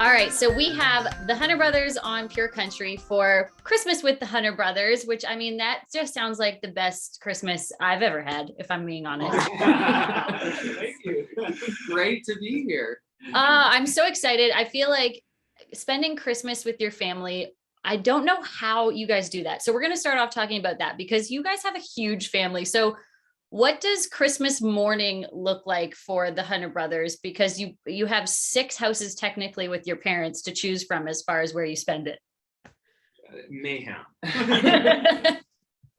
All right, so we have the Hunter Brothers on Pure Country for Christmas with the Hunter Brothers, which I mean, that just sounds like the best Christmas I've ever had, if I'm being honest. Thank you. Great to be here. I'm so excited. I feel like spending Christmas with your family, I don't know how you guys do that. So we're going to start off talking about that because you guys have a huge family. So what does Christmas morning look like for the Hunter Brothers? Because you have 6 houses technically with your parents to choose from as far as where you spend it. Mayhem.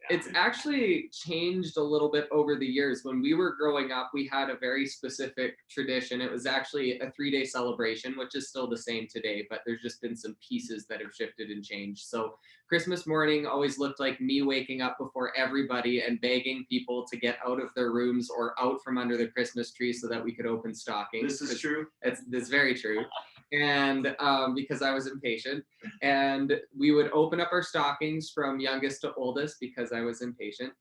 It's actually changed a little bit over the years. When we were growing up, we had a very specific tradition. It was actually a 3-day celebration, which is still the same today, but there's just been some pieces that have shifted and changed. So Christmas morning always looked like me waking up before everybody and begging people to get out of their rooms or out from under the Christmas tree so that we could open stockings. This is true. It's very true. And because I was impatient, and we would open up our stockings from youngest to oldest because I was impatient.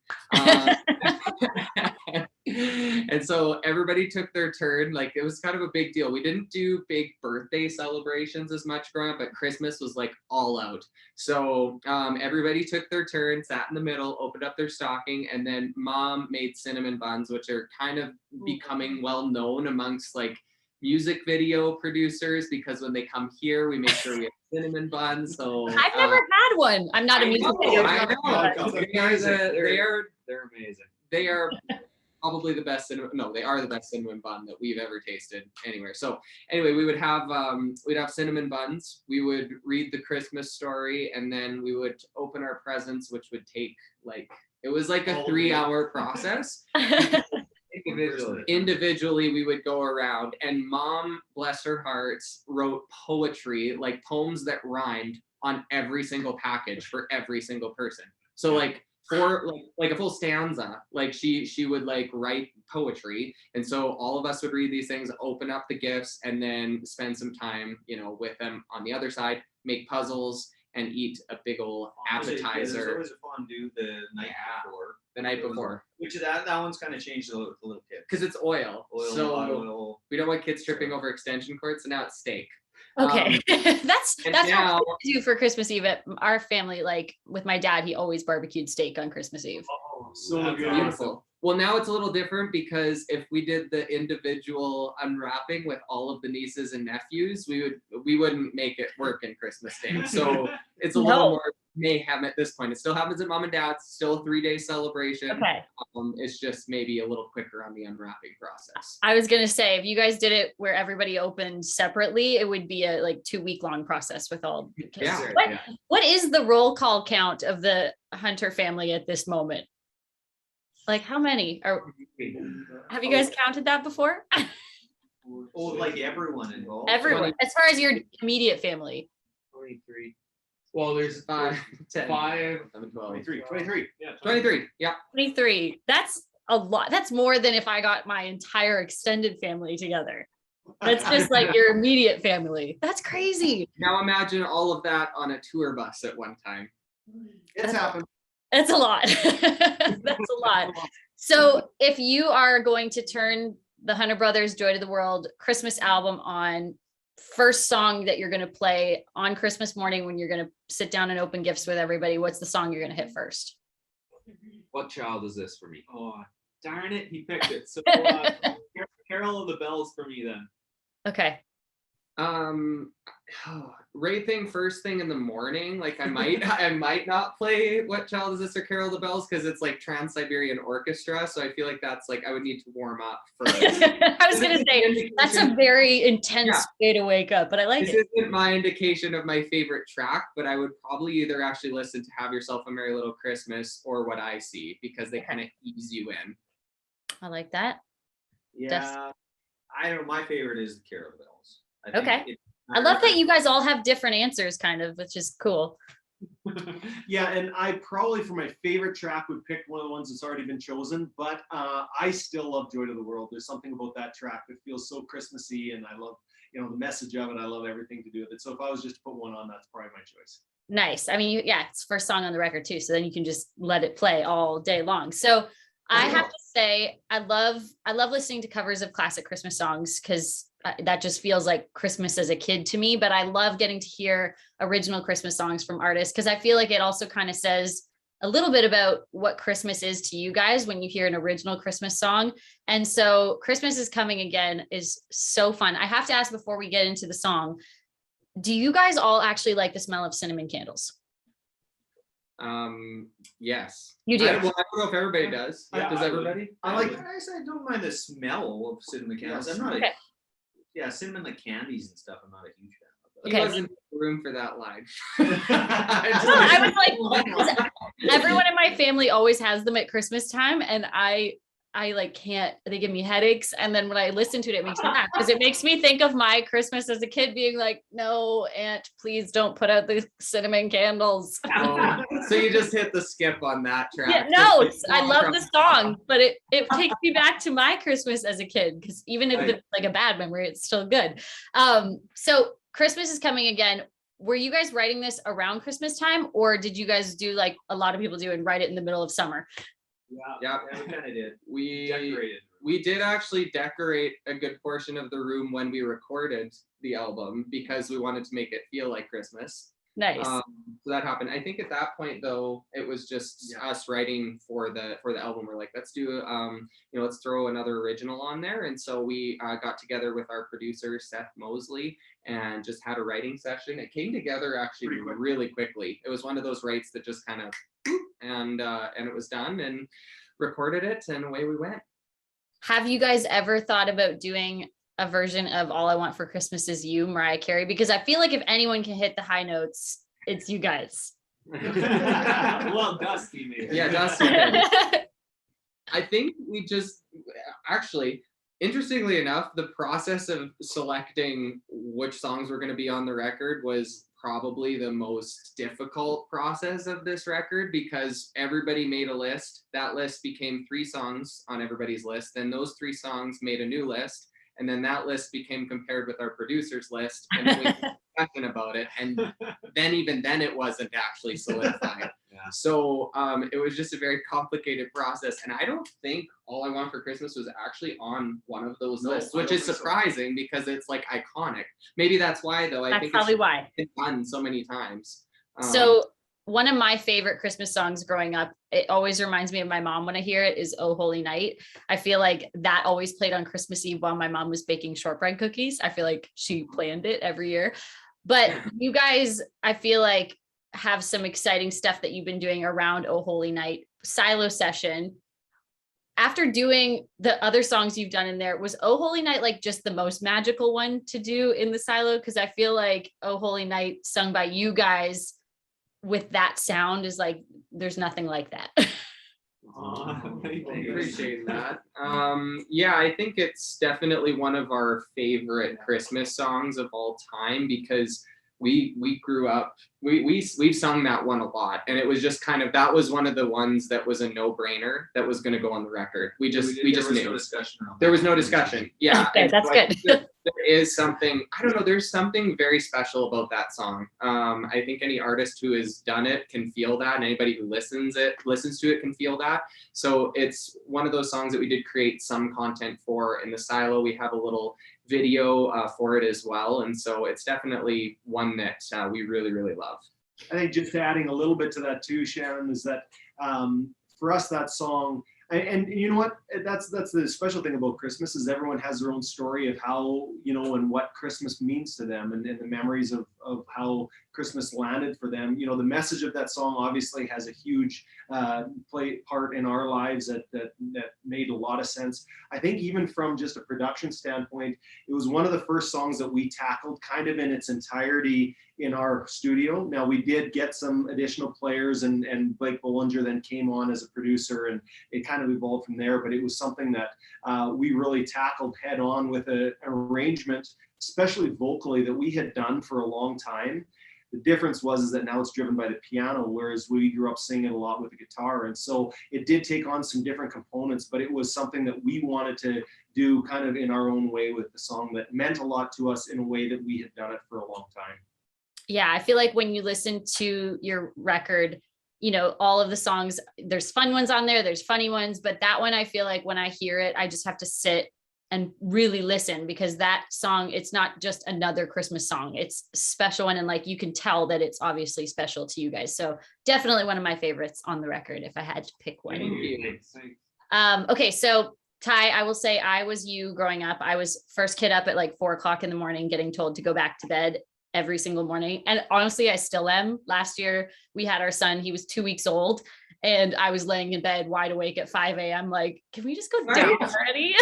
And so everybody took their turn. Like, it was kind of a big deal. We didn't do big birthday celebrations as much growing up, but Christmas was like all out. So everybody took their turn, sat in the middle, opened up their stocking, and then Mom made cinnamon buns, which are kind of becoming well known amongst like music video producers, because when they come here, we make sure we have cinnamon buns. So I've never had one. I'm not a music video. I know. They're amazing. They are probably the best cinnamon. No, they are the best cinnamon bun that we've ever tasted anywhere. So anyway, we would have we'd have cinnamon buns. We would read the Christmas story, and then we would open our presents, which would take like, it was like a 3-hour process. Individually, we would go around, and Mom, bless her heart, wrote poetry, like poems that rhymed, on every single package for every single person. So like for like a full stanza, like she would like write poetry, and so all of us would read these things, open up the gifts, and then spend some time, with them on the other side, make puzzles, and eat a big old appetizer. There's always a fondue the night before. The night before. Which that one's kind of changed a little bit. Because it's oil. So oil. We don't want kids tripping over extension cords, so now it's steak. Okay. That's now, what we do for Christmas Eve at our family. Like with my dad, he always barbecued steak on Christmas Eve. Oh, so good. Beautiful. Well, now it's a little different, because if we did the individual unwrapping with all of the nieces and nephews, we wouldn't make it work in Christmas Day. So it's a little more mayhem at this point. It still happens at Mom and Dad's, still a 3-day celebration. Okay. It's just maybe a little quicker on the unwrapping process. I was gonna say, if you guys did it where everybody opened separately, it would be a like 2-week long process with all. Yeah. What is the roll call count of the Hunter family at this moment? Like, how many have you guys counted that before? Oh, like everyone involved. Everyone, 20. as far as your immediate family. 23. Well, there's 5, 10, 5, 11, 12, 23. Yeah. 23. Yeah. 23. That's a lot. That's more than if I got my entire extended family together. That's just like your immediate family. That's crazy. Now imagine all of that on a tour bus at one time. It's happened. That's a lot. That's a lot. So if you are going to turn the Hunter Brothers Joy to the World Christmas album on, first song that you're going to play on Christmas morning when you're going to sit down and open gifts with everybody, what's the song you're going to hit first? What child is this for me? Oh, darn it, he picked it. So Carol of the Bells for me then. Okay. Right thing, first thing in the morning. Like I might not play What Child Is This or Carol of the Bells, because it's like Trans-Siberian Orchestra. So I feel like that's like, I would need to warm up first. I was going to say, that's a very intense way to wake up, but I like this it. isn't my indication of my favorite track, but I would probably either actually listen to Have Yourself a Merry Little Christmas or What I See, because they kind of ease you in. I like that. Yeah. I don't know. My favorite is Carol of the Bells. Okay. I love that you guys all have different answers, kind of, which is cool. Yeah, and I probably for my favorite track would pick one of the ones that's already been chosen, but I still love Joy to the World. There's something about that track that feels so Christmassy, and I love, the message of it. I love everything to do with it. So if I was just to put one on, that's probably my choice. Nice. I mean, it's first song on the record too, so then you can just let it play all day long. So I have to say, I love listening to covers of classic Christmas songs, because that just feels like Christmas as a kid to me. But I love getting to hear original Christmas songs from artists, because I feel like it also kind of says a little bit about what Christmas is to you guys when you hear an original Christmas song. And so Christmas is Coming Again is so fun. I have to ask before we get into the song, do you guys all actually like the smell of cinnamon candles? Yes. You do? I don't know if everybody does. Yeah, Does I everybody? I like. I don't mind the smell of cinnamon candles. I'm not. Okay. Cinnamon like candies and stuff. I'm not a huge fan. He Okay. wasn't in the room for that line. I was like, everyone in my family always has them at Christmas time, and I like can't, they give me headaches. And then when I listen to it, it makes me laugh, because it makes me think of my Christmas as a kid being like, no, Aunt, please don't put out the cinnamon candles. Oh, so you just hit the skip on that track. Yeah, no, I love the song, but it takes me back to my Christmas as a kid, because even if it's like a bad memory, it's still good. So Christmas is Coming Again. Were you guys writing this around Christmas time, or did you guys do like a lot of people do and write it in the middle of summer? Yeah, we kind of did. we Decorated. we did actually decorate a good portion of the room when we recorded the album, because we wanted to make it feel like Christmas. Nice. So that happened. I think at that point though, it was just us writing for the album. We're like, let's do let's throw another original on there. And so we got together with our producer Seth Mosley and just had a writing session. It came together actually really quickly. It was one of those writes that just kind of and it was done, and recorded it, and away we went. Have you guys ever thought about doing a version of All I Want for Christmas Is You, Mariah Carey? Because I feel like if anyone can hit the high notes, it's you guys. Well, Dusty maybe. Yeah, Dusty. I think we just actually, interestingly enough, the process of selecting which songs were going to be on the record was probably the most difficult process of this record, because everybody made a list. That list became 3 songs on everybody's list. Then those 3 songs made a new list. And then that list became compared with our producer's list, and then we had a discussion about it. And then even then it wasn't actually solidified. Yeah. So it was just a very complicated process. And I don't think All I Want for Christmas was actually on one of those lists, which is surprising because it's like iconic. Maybe that's why though. I That's think probably why. it's been done so many times. So one of my favorite Christmas songs growing up, it always reminds me of my mom when I hear it, is Oh Holy Night. I feel like that always played on Christmas Eve while my mom was baking shortbread cookies. I feel like she planned it every year. But you guys, I feel like, have some exciting stuff that you've been doing around Oh Holy Night. Silo Session. After doing the other songs you've done in there, was Oh Holy Night like just the most magical one to do in the silo? Because I feel like Oh Holy Night sung by you guys with that sound is like, there's nothing like that. Appreciate that. Yeah, I think it's definitely one of our favorite Christmas songs of all time, because we grew up, we've sung that one a lot, and it was just kind of, that was one of the ones that was a no-brainer that was going to go on the record. We just knew. No discussion There was no discussion. Yeah. Okay, that's so good. There is something, I don't know, there's something very special about that song. I think any artist who has done it can feel that, and anybody who listens to it can feel that. So it's one of those songs that we did create some content for in the silo. We have a little video for it as well. And so it's definitely one that we really, really love. I think just adding a little bit to that too, Shannon, is that for us, that song, and you know what, that's the special thing about Christmas, is everyone has their own story of how, and what Christmas means to them, and the memories of how Christmas landed for them. The message of that song obviously has a huge part in our lives that made a lot of sense. I think even from just a production standpoint, it was one of the first songs that we tackled kind of in its entirety in our studio. Now, we did get some additional players, and Blake Bollinger then came on as a producer, and it kind of evolved from there. But it was something that we really tackled head on with an arrangement, especially vocally, that we had done for a long time. The difference was that now it's driven by the piano, whereas we grew up singing a lot with the guitar. And so it did take on some different components, but it was something that we wanted to do kind of in our own way with the song that meant a lot to us in a way that we had done it for a long time. Yeah, I feel like when you listen to your record, all of the songs, there's fun ones on there, there's funny ones, but that one, I feel like when I hear it, I just have to sit and really listen, because that song, it's not just another Christmas song, it's a special one. And like, you can tell that it's obviously special to you guys. So definitely one of my favorites on the record, if I had to pick one. Thank you. Okay, so Ty, I will say I was you growing up. I was first kid up at like 4 o'clock in the morning, getting told to go back to bed every single morning. And honestly, I still am. Last year we had our son, he was 2 weeks old, and I was laying in bed wide awake at 5 a.m. like, can we just go down already?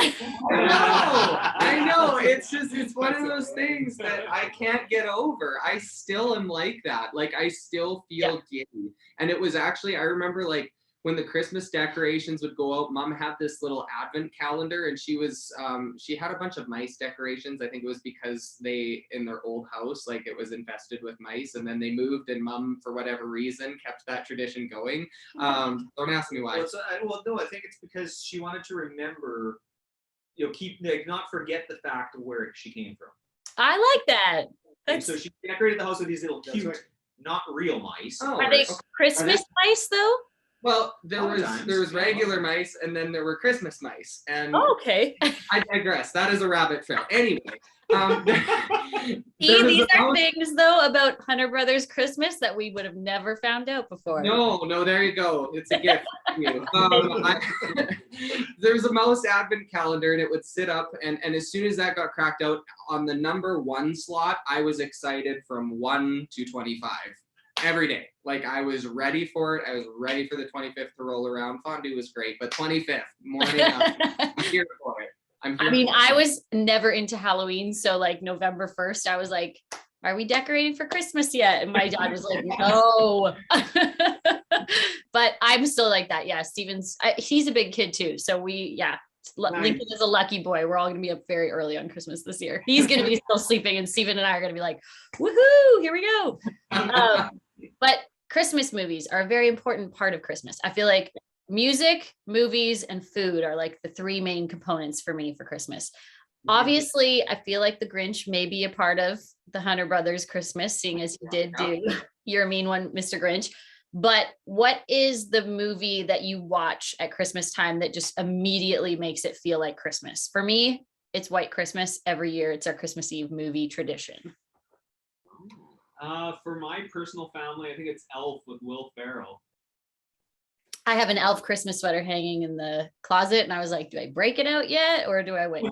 I know. It's just, it's one of those things that I can't get over. I still am like that. Like, I still feel giddy. And it was actually, I remember like when the Christmas decorations would go out, Mom had this little advent calendar, and she had a bunch of mice decorations. I think it was because they, in their old house, like it was infested with mice, and then they moved, and Mom, for whatever reason, kept that tradition going. Don't ask me why. Well, no, I think it's because she wanted to remember, keep, like, not forget the fact of where she came from. I like that. And so she decorated the house with these little cute, not real mice. Oh, Are they Christmas mice though? Well, there was Sometimes. regular mice, and then there were Christmas mice, and Oh, okay. I digress. That is a rabbit trail. Anyway, See, these are things though about Hunter Brothers Christmas that we would have never found out before. No, there you go. It's a gift for you. There's a mouse advent calendar, and it would sit up, and as soon as that got cracked out on the number 1 slot, I was excited from 1 to 25 every day. Like, I was ready for it. I was ready for the 25th to roll around. Fondue was great, but 25th morning, I'm here for it. I was never into Halloween. So like November 1st, I was like, are we decorating for Christmas yet? And my dad was like, no. But I'm still like that. Yeah. He's a big kid too. So Lincoln is a lucky boy. We're all going to be up very early on Christmas this year. He's going to be still sleeping, and Steven and I are going to be like, woohoo, here we go. But Christmas movies are a very important part of Christmas. I feel like music, movies, and food are like the 3 main components for me for Christmas. Obviously, I feel like The Grinch may be a part of the Hunter Brothers Christmas, seeing as you did do You're a Mean One, Mr. Grinch. But what is the movie that you watch at Christmas time that just immediately makes it feel like Christmas? For me, it's White Christmas. Every year, it's our Christmas Eve movie tradition. For my personal family, I think it's Elf with Will Ferrell. I have an elf Christmas sweater hanging in the closet, and I was like, do I break it out yet, or do I wait?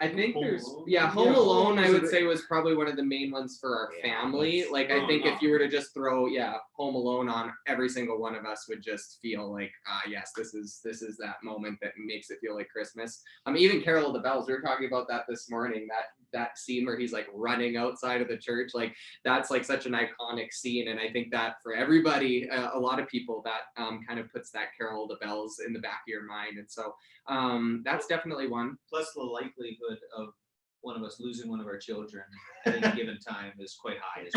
I think Home Alone, I would say, was probably one of the main ones for our family. Like, I think if you were to just throw Home Alone on, every single one of us would just feel like, yes, this is that moment that makes it feel like Christmas. Even Carol of the Bells, we were talking about that this morning, that scene where he's like running outside of the church, like that's like such an iconic scene. And I think that for everybody, a lot of people, that kind of puts that Carol of the Bells in the back of your mind. And so that's definitely one. Plus the likelihood of one of us losing one of our children at any given time is quite high as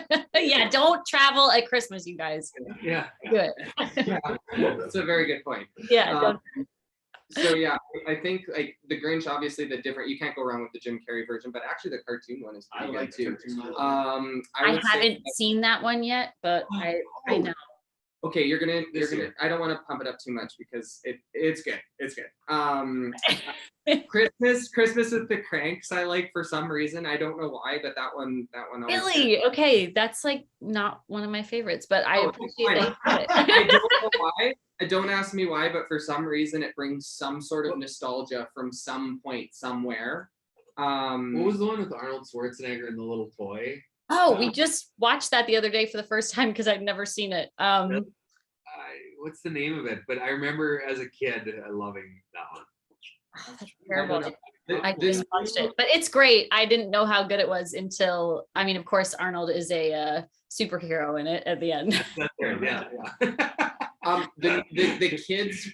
well. Yeah, don't travel at Christmas, you guys. Yeah. Good. That's a very good point. Yeah. So yeah, I think like The Grinch, obviously you can't go wrong with the Jim Carrey version, but actually the cartoon one is pretty good too. I haven't seen that one yet, but I know. Okay, you're gonna. I don't want to pump it up too much because it's good. It's good. Christmas with the Cranks, I like for some reason. I don't know why, but that one. Really? Okay, that's like not one of my favorites, but I appreciate it. I don't know why. Don't ask me why, but for some reason it brings some sort of nostalgia from some point somewhere. What was the one with Arnold Schwarzenegger and the little toy? Oh, we just watched that the other day for the first time because I'd never seen it. What's the name of it? But I remember as a kid loving that one. Oh, that's terrible. I just watched it, but it's great. I didn't know how good it was until, of course, Arnold is a superhero in it at the end. That's right. Yeah. The kids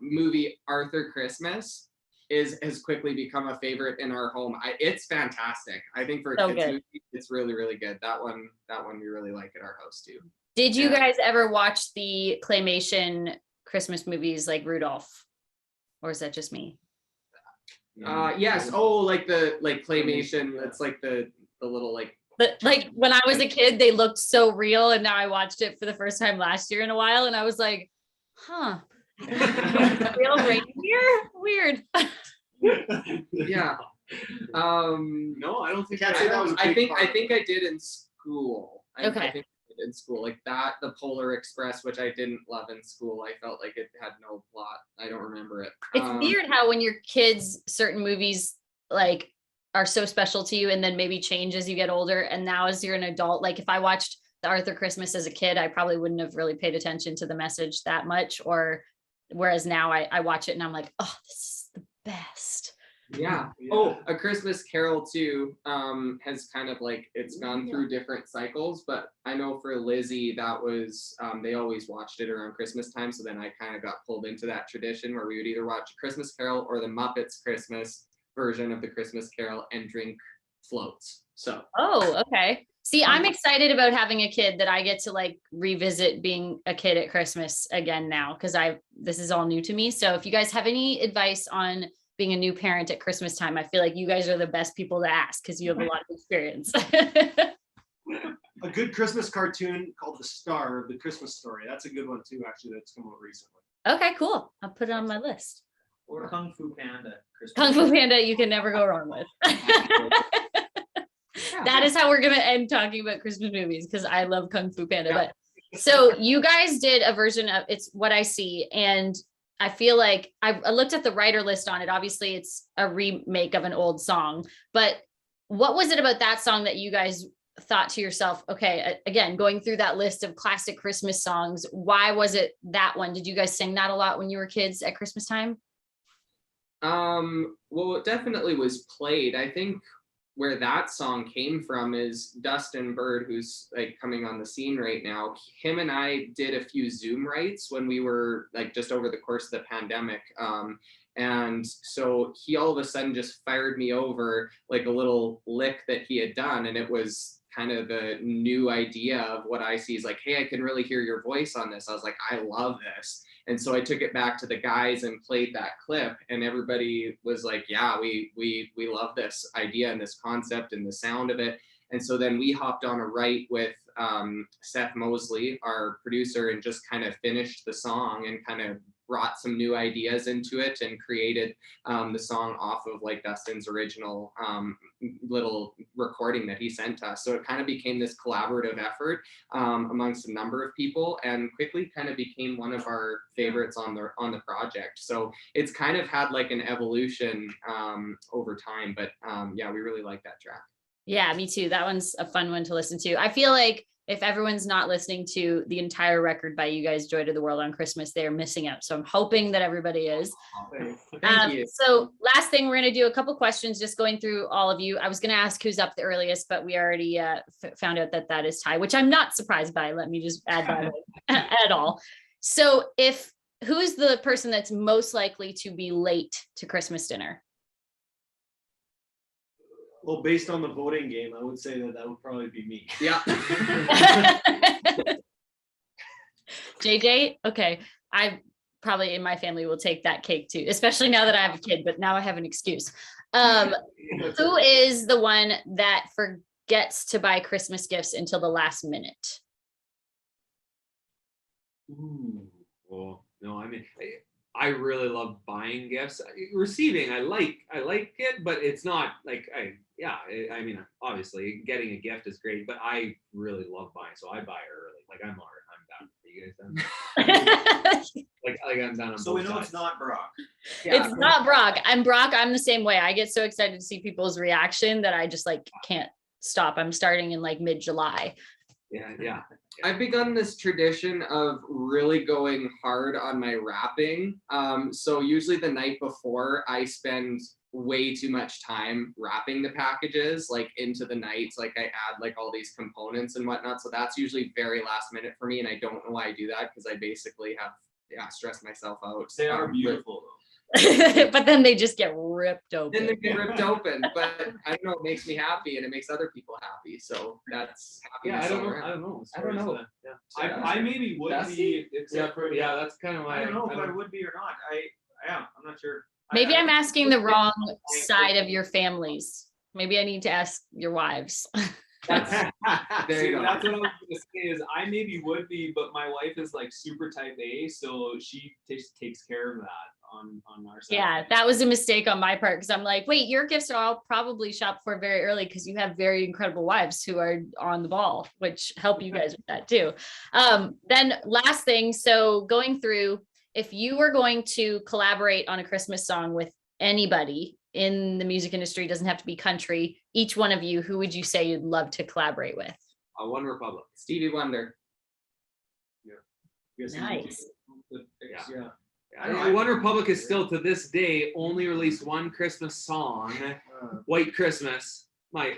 movie Arthur Christmas has quickly become a favorite in our home. It's fantastic. I think for a kids movie, it's really, really good. That one we really like at our house too. Did you guys ever watch the claymation Christmas movies like Rudolph, or is that just me? Yes. Oh, like claymation. It's like the little like. But like when I was a kid, they looked so real, and now I watched it for the first time last year in a while, and I was like, huh. Real reindeer? Weird. Yeah. No, I don't think Can't I- say that was a I big think part I of think I did in school. I Okay. think I did in school, like that, the Polar Express, which I didn't love in school. I felt like it had no plot. I don't remember it. It's weird how when your kids, certain movies like are so special to you and then maybe change as you get older. And now as you're an adult, like if I watched the Arthur Christmas as a kid, I probably wouldn't have really paid attention to the message that much. Or whereas now I watch it and I'm like, oh, this is the best. Yeah. Yeah. Oh, A Christmas Carol too has kind of like it's gone through different cycles, but I know for Lizzie that was they always watched it around Christmas time, so then I kind of got pulled into that tradition where we would either watch Christmas Carol or the Muppets Christmas version of the Christmas Carol and drink floats. So Oh, okay. See, I'm excited about having a kid that I get to like revisit being a kid at Christmas again now because this is all new to me. So if you guys have any advice on being a new parent at Christmas time, I feel like you guys are the best people to ask because you have a lot of experience. A good Christmas cartoon called The Star of the Christmas Story. That's a good one too, actually, that's come out recently. Okay, cool. I'll put it on my list. Or Kung Fu Panda. Christmas. Kung Fu Panda, you can never go wrong with. That is how we're gonna end talking about Christmas movies because I love Kung Fu Panda. Yeah. But so you guys did a version of It's What I See, and I feel like I looked at the writer list on it. Obviously, it's a remake of an old song, but what was it about that song that you guys thought to yourself, okay, again, going through that list of classic Christmas songs, why was it that one? Did you guys sing that a lot when you were kids at Christmas time? Well, it definitely was played. I think where that song came from is Dustin Bird, who's like coming on the scene right now. Him and I did a few Zoom writes when we were like just over the course of the pandemic. And so he all of a sudden just fired me over like a little lick that he had done. And it was kind of the new idea of What I See is like, hey, I can really hear your voice on this. I was like, I love this. And so I took it back to the guys and played that clip, and everybody was like, yeah, we love this idea and this concept and the sound of it. And so then we hopped on a write with Seth Mosley, our producer, and just kind of finished the song and kind of brought some new ideas into it and created the song off of like Dustin's original little recording that he sent us. So it kind of became this collaborative effort amongst a number of people, and quickly kind of became one of our favorites on the project. So it's kind of had like an evolution over time, but yeah, we really like that track. Yeah, me too. That one's a fun one to listen to. I feel like if everyone's not listening to the entire record by you guys, Joy to the World on Christmas, they're missing out. So I'm hoping that everybody is. Thank you. So last thing, we're going to do a couple questions, just going through all of you. I was going to ask who's up the earliest, but we already found out that is Ty, which I'm not surprised by. Let me just add that at all. So who's the person that's most likely to be late to Christmas dinner? Well, based on the voting game, I would say that would probably be me. Yeah. JJ, okay. I probably in my family will take that cake too, especially now that I have a kid, but now I have an excuse. Who is the one that forgets to buy Christmas gifts until the last minute? Ooh, well, no, I mean, I really love buying gifts. Receiving, I like it, but it's not like I mean, obviously getting a gift is great, but I really love buying, so I buy early. Like I'm done. Are you guys done? like I'm done. On So we both know sides. it's not Brock. Yeah. It's not Brock. I'm the same way. I get so excited to see people's reaction that I just like can't stop. I'm starting in like mid-July. Yeah. I've begun this tradition of really going hard on my wrapping. So usually the night before, I spend way too much time wrapping the packages like into the night. Like I add like all these components and whatnot. So that's usually very last minute for me. And I don't know why I do that because I basically have stressed myself out. They are beautiful though. But then they just get ripped open. Then they get ripped open, but I don't know, it makes me happy and it makes other people happy. So that's Yeah, happiness I don't all know. around. I don't know. I don't know. Yeah. I maybe would Dusty? be, except for That's kind of I why don't know if I would be or not. I'm not sure. Maybe I'm asking the wrong I- side of your families. Maybe I need to ask your wives. That's There you go. That's what I was gonna say is I maybe would be, but my wife is like super type A, so she takes care of that on our side. Yeah, that was a mistake on my part because I'm like, wait, your gifts are all probably shopped for very early because you have very incredible wives who are on the ball, which help you guys with that too. Then last thing, so going through, if you were going to collaborate on a Christmas song with anybody in the music industry, doesn't have to be country, each one of you, who would you say you'd love to collaborate with? One Republic. Stevie Wonder. Yes, Nice. Yeah. Yeah. One Republic is still to this day only released one Christmas song, White Christmas, my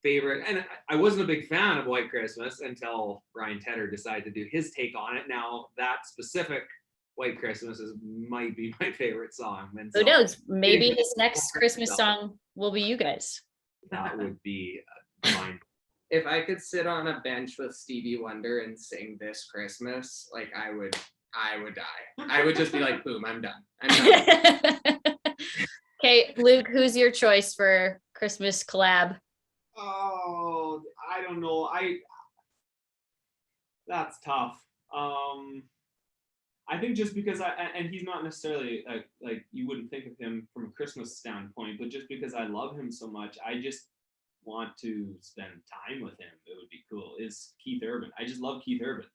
favorite. And I wasn't a big fan of White Christmas until Ryan Tedder decided to do his take on it. Now that specific White Christmas might be my favorite song. And Who so knows? Maybe his next Christmas song will be you guys. that would be mine. If I could sit on a bench with Stevie Wonder and sing This Christmas, like I would die. I would just be like, boom, I'm done. Okay, Luke, who's your choice for Christmas collab? Oh, I don't know. That's tough. I think just because and he's not necessarily like you wouldn't think of him from a Christmas standpoint, but just because I love him so much, I just want to spend time with him. It would be cool. Is Keith Urban. I just love Keith Urban.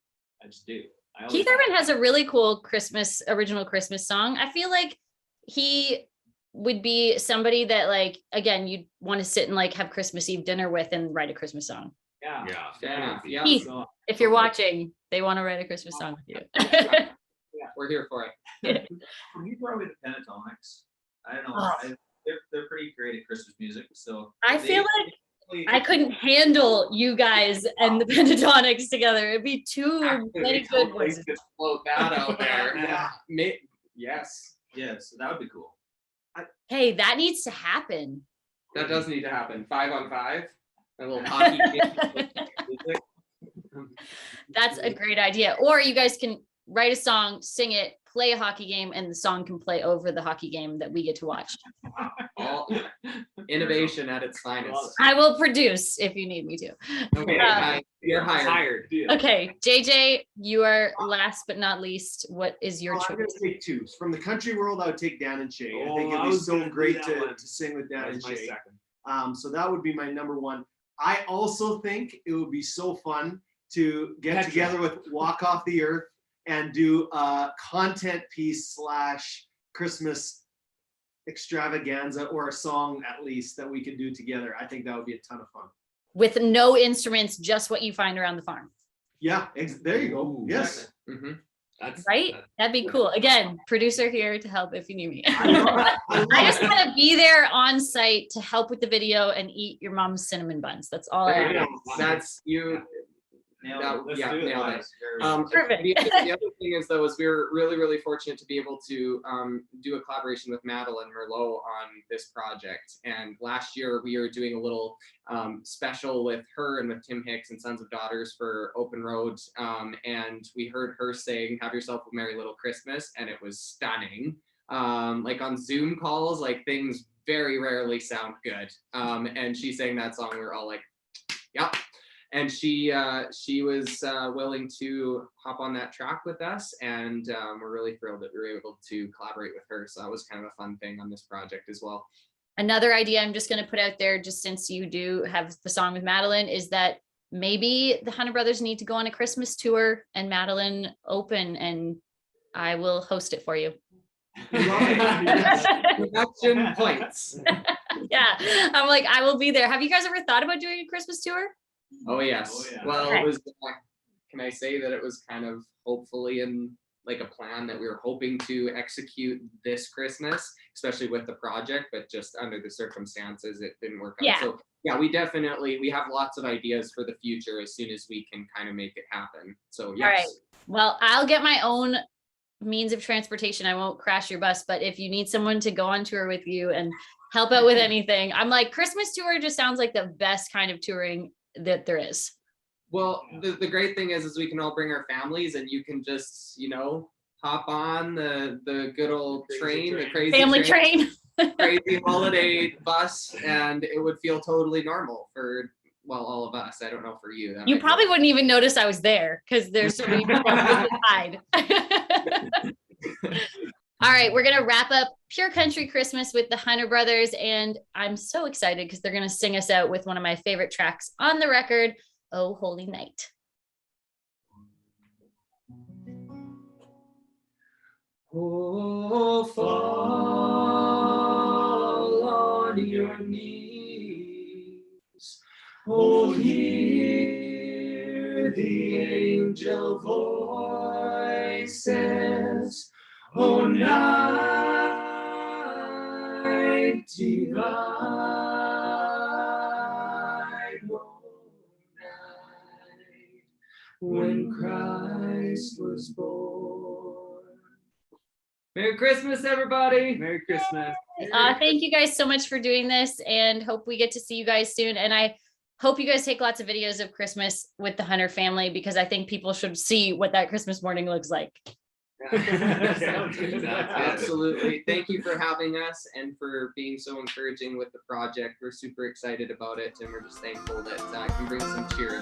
I just do. Keith Urban has a really cool original Christmas song. I feel like he would be somebody that, like, again, you'd want to sit and like have Christmas Eve dinner with and write a Christmas song. Yeah. Yeah. Keith, So, if you're watching, they want to write a Christmas song with you. We're here for it. For me, probably the Pentatonics. I don't know. Oh. They're pretty great at Christmas music. So I feel like I couldn't handle you guys and the Pentatonics together. It'd be too many good ones. Float that out there. Yes. Yeah, so that would be cool. Hey, that needs to happen. That does need to happen. 5-on-5. A little hockey game. That's a great idea. Or you guys can write a song, sing it, play a hockey game, and the song can play over the hockey game that we get to watch. All innovation at its finest. I will produce if you need me to. Okay, you're hired. Okay, JJ, you are last but not least. What is your I'm choice? going to take two. From the country world, I would take Dan and Shay. I Oh, think it'd I be was so gonna do great that to one. sing with Dan That and was my Shay. second. So that would be my number one. I also think it would be so fun to get together with Walk Off the Earth and do a content piece / Christmas extravaganza, or a song at least that we could do together. I think that would be a ton of fun. With no instruments, just what you find around the farm. Yeah, there you go. Ooh, Yes. Mhm. That's Right? That'd be cool. Again, producer here to help if you need me. I I just want to be there on site to help with the video and eat your mom's cinnamon buns. That's all I There you ask. go. That's you. Nailed That- it. Let's yeah, do it, nailed it. guys. Very Perfect. The other thing is though, is we were really fortunate to be able to do a collaboration with Madeline Merlot on this project. And last year we were doing a little special with her and with Tim Hicks and Sons of Daughters for Open Roads. And we heard her sing "Have Yourself a Merry Little Christmas," and it was stunning. Like on Zoom calls, like things very rarely sound good. And she sang that song. We were all like, yep. And she was willing to hop on that track with us, and we're really thrilled that we were able to collaborate with her. So that was kind of a fun thing on this project as well. Another idea I'm just going to put out there, just since you do have the song with Madeline, is that maybe the Hunter Brothers need to go on a Christmas tour and Madeline open, and I will host it for you. Production points. Yeah, I'm like, I will be there. Have you guys ever thought about doing a Christmas tour? Oh yes. Oh, yeah. Well, Okay. it was. Can I say that it was kind of hopefully in like a plan that we were hoping to execute this Christmas, especially with the project, but just under the circumstances, it didn't work out. Yeah. So yeah, we have lots of ideas for the future as soon as we can kind of make it happen. So yes. right. Well, I'll get my own means of transportation. I won't crash your bus, but if you need someone to go on tour with you and help out with anything, I'm like, Christmas tour just sounds like the best kind of touring that there is. Well, the great thing is we can all bring our families, and you can just, hop on the good old train, the crazy Family train. crazy holiday bus, and it would feel totally normal for well, all of us. I don't know for you. That You might be probably a- wouldn't even notice I was there because there's so many people to hide. All right, we're gonna wrap up Pure Country Christmas with the Hunter Brothers, and I'm so excited because they're gonna sing us out with one of my favorite tracks on the record, "Oh Holy Night." Oh, fall on your knees. Oh, hear the angel voices. Oh, night divine. Oh, night when Christ was born. Merry Christmas, everybody. Merry Christmas. Thank you guys so much for doing this, and hope we get to see you guys soon. And I hope you guys take lots of videos of Christmas with the Hunter family, because I think people should see what that Christmas morning looks like. Sounds good. Absolutely. Thank you for having us and for being so encouraging with the project. We're super excited about it, and we're just thankful that I can bring some cheer